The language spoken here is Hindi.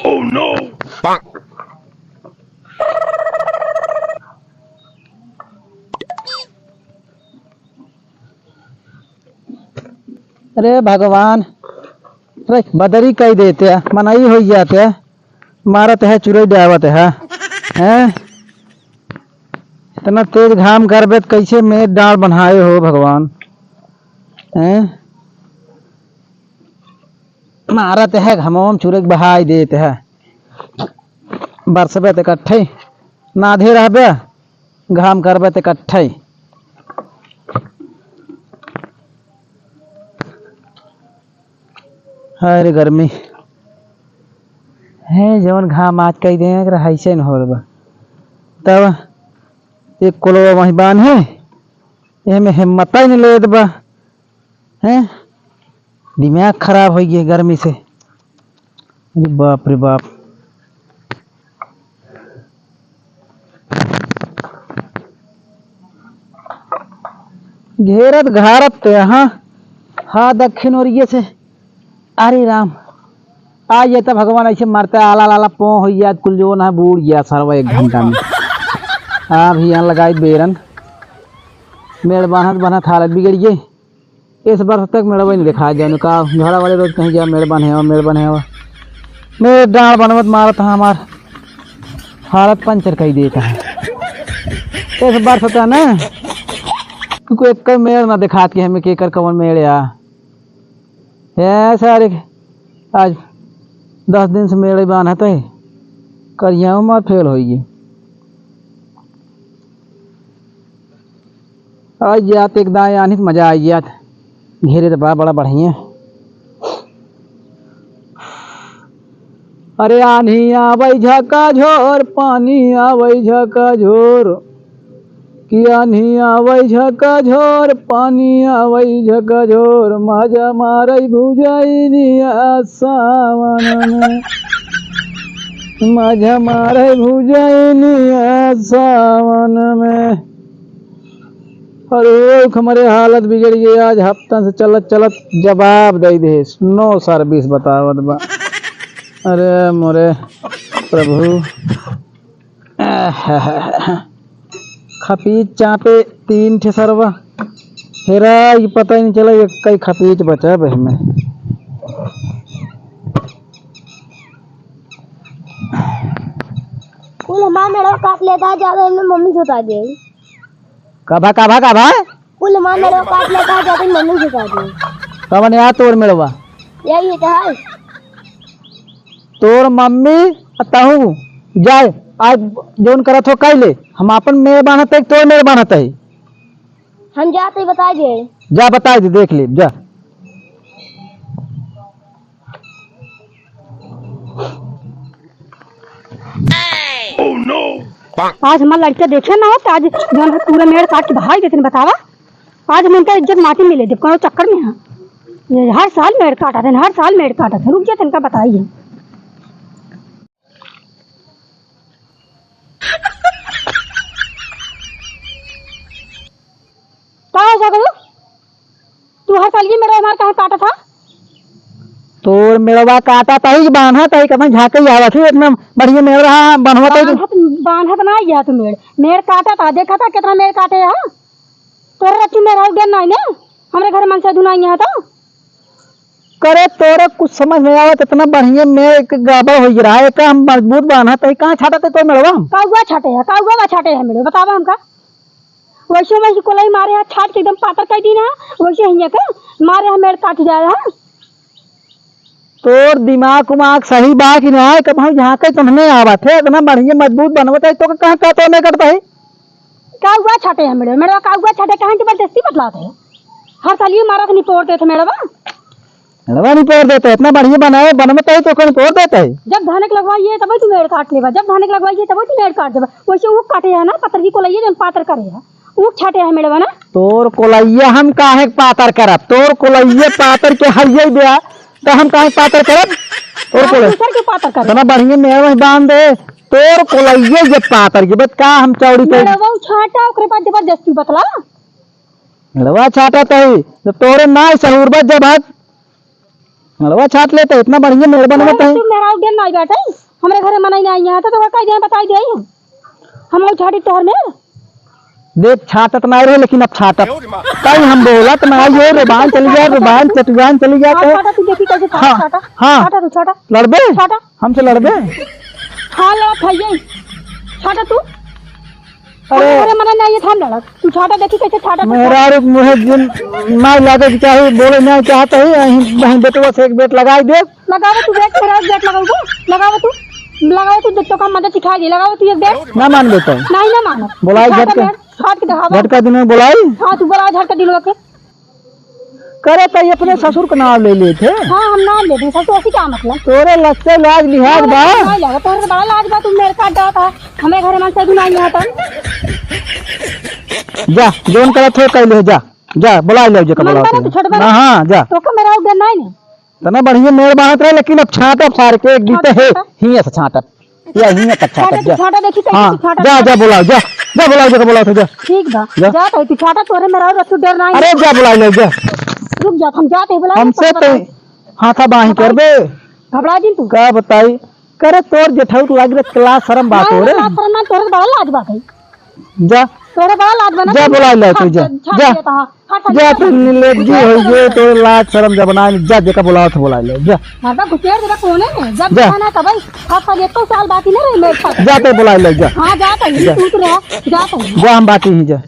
Oh no! अरे भगवान, अरे बदरी कही देते हैं, मनाई हो जाते हैं, मारत है चुरई डावत है, हैं? इतना तेज घाम करबे तो कैसे मेघ डाल बनाए हो भगवान, हैं? मारत है घमोम चुरई बहाई देते है, बरसबे तो इकट्ठे नाधे रहबे, घाम करबे तो इकट्ठे। अरे गर्मी है जवन घाम आज कई दिन रहा से न हो रहा तब एक कोलो वहीं बान है ये में हिम्मत ही नहीं ले दबा हैं दिमाग खराब हो गया गर्मी से। अरे बाप रे बाप, घेरत घारत तो यहाँ हाँ दक्षिण और ये से अरे राम आज ये तो भगवान ऐसे मरता है आला लाला पो हो गया कुल जो ना बूढ़ गया सरवा 1 घंटा में। हाँ भी यहाँ लगाई बेरन मेड़ बांधत हालत बिगड़ गई। इस बार तक मेड़ा वही नहीं दिखा जाए कहा झाड़ा वाले रोज कहीं जा मेड़ बने मेरे डाँड बनवत मारत है हमार हालत पंचर कही देता है। इस बार सोचा ना क्योंकि एक मेड़ ना दिखा के हमें के कर कवन मेड़ सारे आज 10 दिन से मेड़े बांध है करिया मार फेल हो गई। आज जात एक दाएं आनी तो मजा आई जात घेरे तो बड़ा बढ़िया। अरे आनी आवई झका झोर पानी आवई झका झोर कि आनी आवई झका झोर पानी आवई झका झोर मजा मारई भुजाइनिया सावन में मजा मारई भुजाइनिया सावन में। अरे हमारे हालत बिगड़ गई आज हफ्ता से चलत चलत जवाब दे दे नो सर्विस बतावत बा। अरे मोरे प्रभु खपीच चापे 3 ठे सरवा हेरा ये पता ही नहीं चला ये कई खपीच बचा बह में। कुल हमारा मेरा काट लेता ज्यादा में मम्मी जुटा दे काभा काभा काभा कुल हमारा मेरा काट लेता ज्यादा मम्मी जुटा दे कवन या तोर मेड़वा यही तो है तोर मम्मी अतहू जाए आज जोन करत हो कैले हम अपन मेड़ बांधते तोर मेड़ बांधते है हम जाते बता दे जा बता दे देख ले जा। Oh no! आज हमारा लड़का देखे ना हो तो आज जौन पूरा मेड़ काट के भाग देते बतावा। आज हम उनका इज्जत माटी मिले जब कौन चक्कर में है ये हर साल मेड़ काटा थे हर साल मेड़ काटा थे रुक जाते इनका बताइए। तू हर साल ये मेरा हमारा कहाँ काटा था तोर मेड़वा काटा तही बांधा तही कभी झाके आवा थी इतना बढ़िया मेड़ रहा बनवा बांधत ना गया तू मेड़ काटा था देखा था कितना मेड़ काटे यहाँ तोरे रच्ची में रह गया नहीं ने हमारे घर मन से धुनाई यहाँ था करे तोरे कुछ समझ में आवत इतना बढ़िया मेड़ एक गाबा हो रहा है का हम मजबूत बांधा तही कहाँ छाटा तो मेड़वा काउआ छाटे है मेरे बतावा हमका वैसे वैसे कोलाई मारे हाथ छाट के एकदम पातर कर दी ना वैसे हिया का मारे हम मेड़ काट जाए है। तोर दिमाग उमाग सही बा कि ना कब हम यहाँ के तुम्हें आवत है इतना बढ़िया मजबूत बनवत है तो कहाँ का तो नहीं करता है काउआ छाटे है मेरे काउआ छाटे कहाँ की जबरदस्ती बतलाते हैं हर साल ये मारा नहीं तोड़ते थे मेड़वा नहीं तोड़ देते इतना बढ़िया बनाए बनवत है तो कहीं तोड़ देते है। जब धानक लगवाइए तब तू मेड़ काट लेगा जब धानक लगवाइए तब तू मेड़ काट देगा वैसे वो काटे है ना पत्थर की कोलाइए जब पातर करे है वो छाटे है मेड़वा ना तोर कोलैया हम काहे पातर करब तोर कोलैया पातर के हइये दिया तो हम काहे पातर करब तोर कोलैया के पातर कर इतना बढ़िया मेड़ में बांध दे तोर कोलैया ये पातर के बत का हम चौड़ी कर मेड़वा छाटा ओकरे बाद जबरदस्ती बतला मेड़वा छाटा तही जब तोरे ना सहूर बत जब मड़वा छाट लेते इतना बढ़िया मेड़ बनवत है। तू मेरा उगन नहीं बैठे हमरे घरे मनाई नहीं है तो कह दे बताई दे हम लोग छाटी तोहर में देख छाटत नहीं रहे लेकिन अब छाटत कहीं हम बोलत ना ये रुबान चली जाए रुबान चटुआन चली जाए तो छाटा तू देखी कैसे हाँ, छाटा हाँ। छाटा तू छाटा लड़बे छाटा हमसे लड़बे। हाँ लड़ा खाइए छाटा तू अरे अरे मना नहीं था लड़ा तू छाटा देखी कैसे छाटा मेरा रुक मुझे जिन मार लागे कि चाहे बोले नहीं चाहता है वहीं बेटवा से एक बेट लगाई दे। लगाओ तू बेट मेरा बेट लगाओ तू तो काम मदद सिखा दी लगाओ तू एक बेट ना मान बेटा नहीं ना मानो बुलाई झटका हाथ के दिखावा झटका दिन में बुलाई। हाँ तू बुला झटका दिलवा के करे तो अपने ससुर का नाम ले लिए थे। हाँ हम नाम ले दी सब तो ऐसी क्या मतलब तोरे लस्से लाज लिहाज बा नहीं लगा तोरे बड़ा लाज बा तुम मेरे काट था हमें घर में से भी नहीं आता जा जोन करत हो कह ले जा जा बुला ले जा मन बुला बना तू छोड़ बना हां जा तो का मेरा उधर नहीं तना बढ़िया मेड़ बात रहे लेकिन अब छाटब सार के एक बीते है हिया से छाटब या हिया तक छाटब जा। छाटा देखी कैसे हां छाटा जा जा बुलाओ जा जा बुलाओ जा बुलाओ जा ठीक बा जा। जा तो छाटा तोरे मेरा रसू डर नहीं अरे जा बुला ले जा रुक जा हम जाते बुला हमसे तो हाथा बाही करबे घबरा दिन तू का बताई करे तोर जेठाउट लाग रे क्लास शर्म बात हो रे तोरे बड़ा लाज बात है जा तोरे बड़ा लाज बना जा बुला ले तू जा जा जा तू निर्लज्जी हो जे तो लाज शर्म जब बना जा जेका बुलाओ तो बुला ले जा माता गुटेर जरा कोने में जब जा। खाना तब हाथ ये तो साल बाकी ना रहे मेरे साथ जा तो बुला ले जा हां जाता है तू तो रहा जाता है जा हम बाकी ही जा।